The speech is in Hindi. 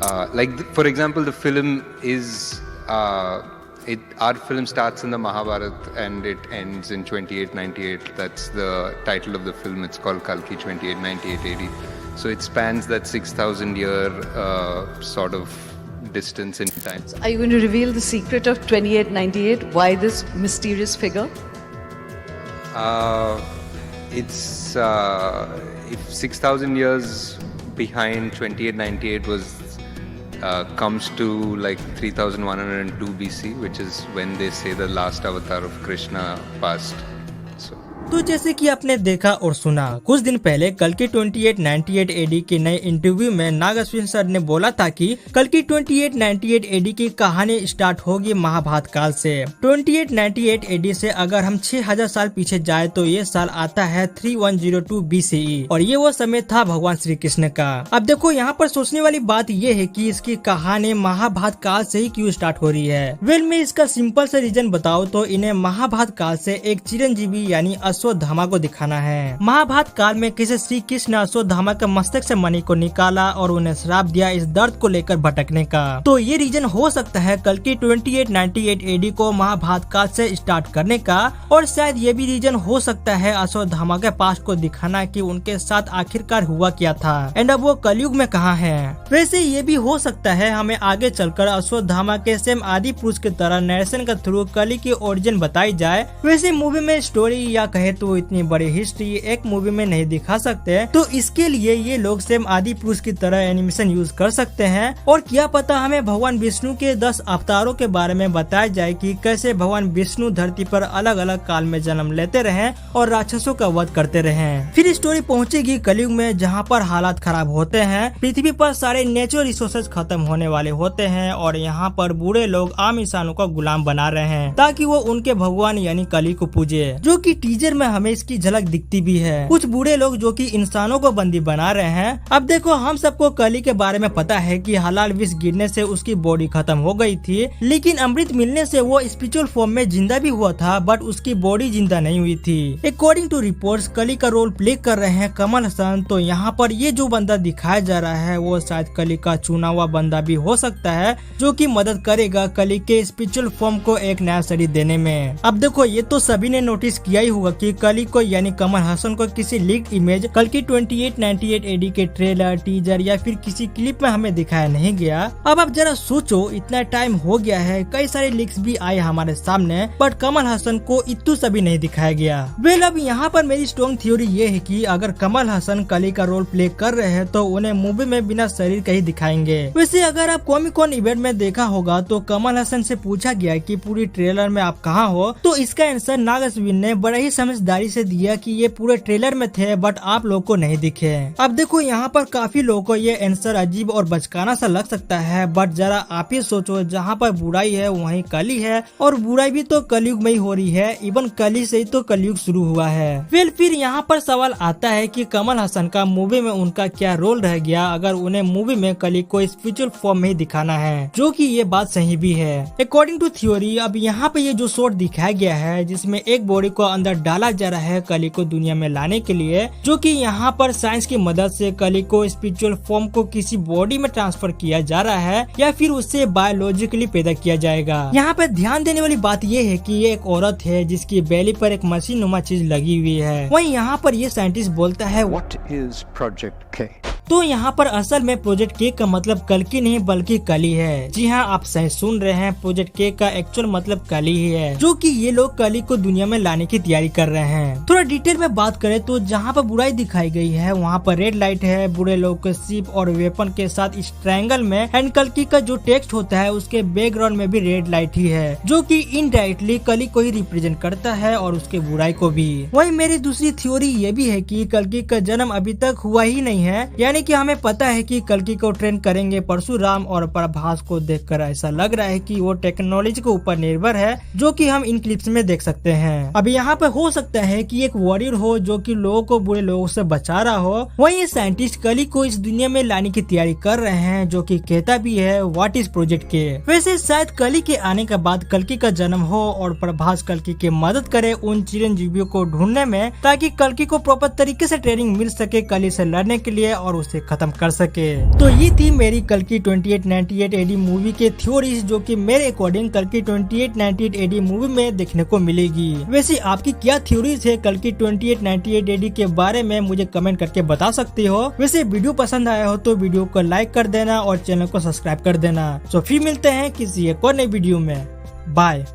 For example, the film is our film starts in the Mahabharata and it ends in 2898. That's the title of the film. It's called Kalki 2898 AD. So it spans that 6,000 year sort of distance in time. Are you going to reveal the secret of 2898? Why this mysterious figure? It's if 6,000 years behind 2898 was comes to like 3102 BC, which is when they say the last avatar of Krishna passed. तो जैसे कि आपने देखा और सुना, कुछ दिन पहले कल्कि 2898 एडी के नए इंटरव्यू में नाग अश्विन सर ने बोला था कि कल्कि 2898 एडी की कहानी स्टार्ट होगी महाभारत काल से। 2898 एडी से अगर हम 6000 साल पीछे जाए तो ये साल आता है 3102 BCE और ये वो समय था भगवान श्री कृष्ण का। अब देखो यहाँ पर सोचने वाली बात ये है कि इसकी कहानी महाभारत काल से ही क्यों स्टार्ट हो रही है। वेल मैं इसका सिंपल सा रीजन बताऊँ तो इन्हें महाभारत काल से एक चिरंजीवी यानी अश्वत्थामा को दिखाना है। महाभारत काल में किसी श्री कृष्ण अश्वत्थामा के मस्तक से मणि को निकाला और उन्हें श्राप दिया इस दर्द को लेकर भटकने का। तो ये रीजन हो सकता है कल्कि 2898 एडी को महाभारत काल से स्टार्ट करने का, और शायद ये भी रीजन हो सकता है अश्वत्थामा के पास्ट को दिखाना कि उनके साथ आखिरकार हुआ क्या था एंड अब वो कलयुग में कहाँ है। वैसे ये भी हो सकता है हमें आगे चलकर अश्वत्थामा के सेम आदि पुरुष की तरह नरेशन के थ्रू कली की ओरिजिन बताई जाए। वैसे मूवी में स्टोरी या कहे तो इतनी बड़ी हिस्ट्री एक मूवी में नहीं दिखा सकते, तो इसके लिए ये लोग सेम आदि पुरुष की तरह एनिमेशन यूज कर सकते हैं। और क्या पता हमें भगवान विष्णु के 10 अवतारों के बारे में बताया जाए कि कैसे भगवान विष्णु धरती पर अलग अलग काल में जन्म लेते रहे और राक्षसों का वध करते रहे। फिर स्टोरी पहुंचेगी कलयुग में जहाँ पर हालात खराब होते हैं, पृथ्वी पर सारे नेचुरल रिसोर्सेज खत्म होने वाले होते हैं और यहाँ पर बूढ़े लोग आम इंसानों का गुलाम बना रहे हैं ताकि वो उनके भगवान यानी कली को पूजे, जो कि टीजर में हमें इसकी झलक दिखती भी है। कुछ बूढ़े लोग जो कि इंसानों को बंदी बना रहे हैं। अब देखो हम सबको कली के बारे में पता है कि हलाल विष गिरने से उसकी बॉडी खत्म हो गई थी, लेकिन अमृत मिलने से वो स्पिरिचुअल फॉर्म में जिंदा भी हुआ था बट उसकी बॉडी जिंदा नहीं हुई थी। अकॉर्डिंग टू रिपोर्ट्स कली का रोल प्ले कर रहे हैं कमल हसन। तो यहाँ पर ये जो बंदा दिखाया जा रहा है वो शायद कली का चुना हुआ बंदा भी हो सकता है जो कि मदद करेगा कली के स्पिरिचुअल फॉर्म को एक नया शरीर देने में। अब देखो ये तो सभी ने नोटिस किया ही होगा कि कली को यानी कमल हसन को किसी लीक्ड इमेज कल्कि 2898 एडी के ट्रेलर टीजर या फिर किसी क्लिप में हमें दिखाया नहीं गया। अब आप जरा सोचो इतना टाइम हो गया है, कई सारे लीक्स भी आए हमारे सामने बट कमल हसन को इतू सभी नहीं दिखाया गया। वेल अब यहाँ पर मेरी स्ट्रॉन्ग थ्योरी ये है कि अगर कमल हसन कली का रोल प्ले कर रहे हैं तो उन्हें मूवी में बिना शरीर के ही दिखाएंगे। वैसे अगर आप कॉमिक कॉन इवेंट में देखा होगा तो कमल हसन से पूछा गया कि पूरी ट्रेलर में आप कहाँ हो, तो इसका आंसर नाग अश्विन ने बड़ा ही समझदारी से दिया कि ये पूरे ट्रेलर में थे बट आप लोग को नहीं दिखे। अब देखो यहाँ पर काफी लोगों को ये आंसर अजीब और बचकाना सा लग सकता है बट जरा आप ही सोचो, जहाँ पर बुराई है वहीं कली है और बुराई भी तो कलयुग में ही हो रही है। इवन कली से ही तो कलयुग शुरू हुआ है। फिर यहाँ पर सवाल आता है कि कमल हसन का मूवी में उनका क्या रोल रह गया अगर उन्हें मूवी में कली को स्पिरिचुअल फॉर्म में ही दिखाना है, जो कि ये बात सही भी है। अकॉर्डिंग टू थ्योरी अब यहाँ पे ये जो शॉट दिखाया गया है जिसमें एक बॉडी को अंदर डाला जा रहा है कली को दुनिया में लाने के लिए, जो कि यहाँ पर साइंस की मदद से कली को स्पिरिचुअल फॉर्म को किसी बॉडी में ट्रांसफर किया जा रहा है या फिर उससे बायोलॉजिकली पैदा किया जाएगा। यहाँ पे ध्यान देने वाली बात ये है कि ये एक औरत है जिसकी बेली पर एक मशीन नुमा चीज लगी हुई है। वहीं यहाँ पर ये साइंटिस्ट बोलता है What is Project K? तो यहाँ पर असल में प्रोजेक्ट के का मतलब कल्कि नहीं बल्कि कली है। जी हाँ आप सही सुन रहे हैं, प्रोजेक्ट के का एक्चुअल मतलब कली ही है, जो कि ये लोग कली को दुनिया में लाने की तैयारी कर रहे हैं। थोड़ा डिटेल में बात करें तो जहाँ पर बुराई दिखाई गई है वहाँ पर रेड लाइट है, बुरे लोग के शिप और वेपन के साथ इस ट्रायंगल में, एंड कल्कि का जो टेक्स्ट होता है उसके बैकग्राउंड में भी रेड लाइट ही है, जो कि इनडायरेक्टली कली को ही रिप्रेजेंट करता है और उसके बुराई को भी। वही मेरी दूसरी थ्योरी ये भी है कि कल्कि का जन्म अभी तक हुआ ही नहीं है, यानी कि हमें पता है कि कल्कि को ट्रेन करेंगे परशुराम, और प्रभास को देखकर ऐसा लग रहा है कि वो टेक्नोलॉजी के ऊपर निर्भर है, जो कि हम इन क्लिप्स में देख सकते हैं। अब यहाँ पे हो सकता है कि एक वॉरियर हो जो कि लोगों को बुरे लोगों से बचा रहा हो। वहीं साइंटिस्ट कली को इस दुनिया में लाने की तैयारी कर रहे हैं, जो कि कहता भी है व्हाट इज प्रोजेक्ट के। वैसे शायद कली के आने के बाद कल्कि का जन्म हो और प्रभास कल्कि की मदद करे उन चिरंजीवियों को ढूंढने में, ताकि कल्कि को प्रॉपर तरीके से ट्रेनिंग मिल सके कली से लड़ने के लिए और उस उसे खत्म कर सके। तो ये थी मेरी कल की 2898 AD मूवी के थ्योरीज, जो कि मेरे अकॉर्डिंग कल की 2898 AD मूवी में देखने को मिलेगी। वैसे आपकी क्या थ्योरीज है कल की 2898 AD के बारे में, मुझे कमेंट करके बता सकते हो। वैसे वीडियो पसंद आया हो तो वीडियो को लाइक कर देना और चैनल को सब्सक्राइब कर देना। तो फिर मिलते हैं किसी एक और नई वीडियो में। बाय।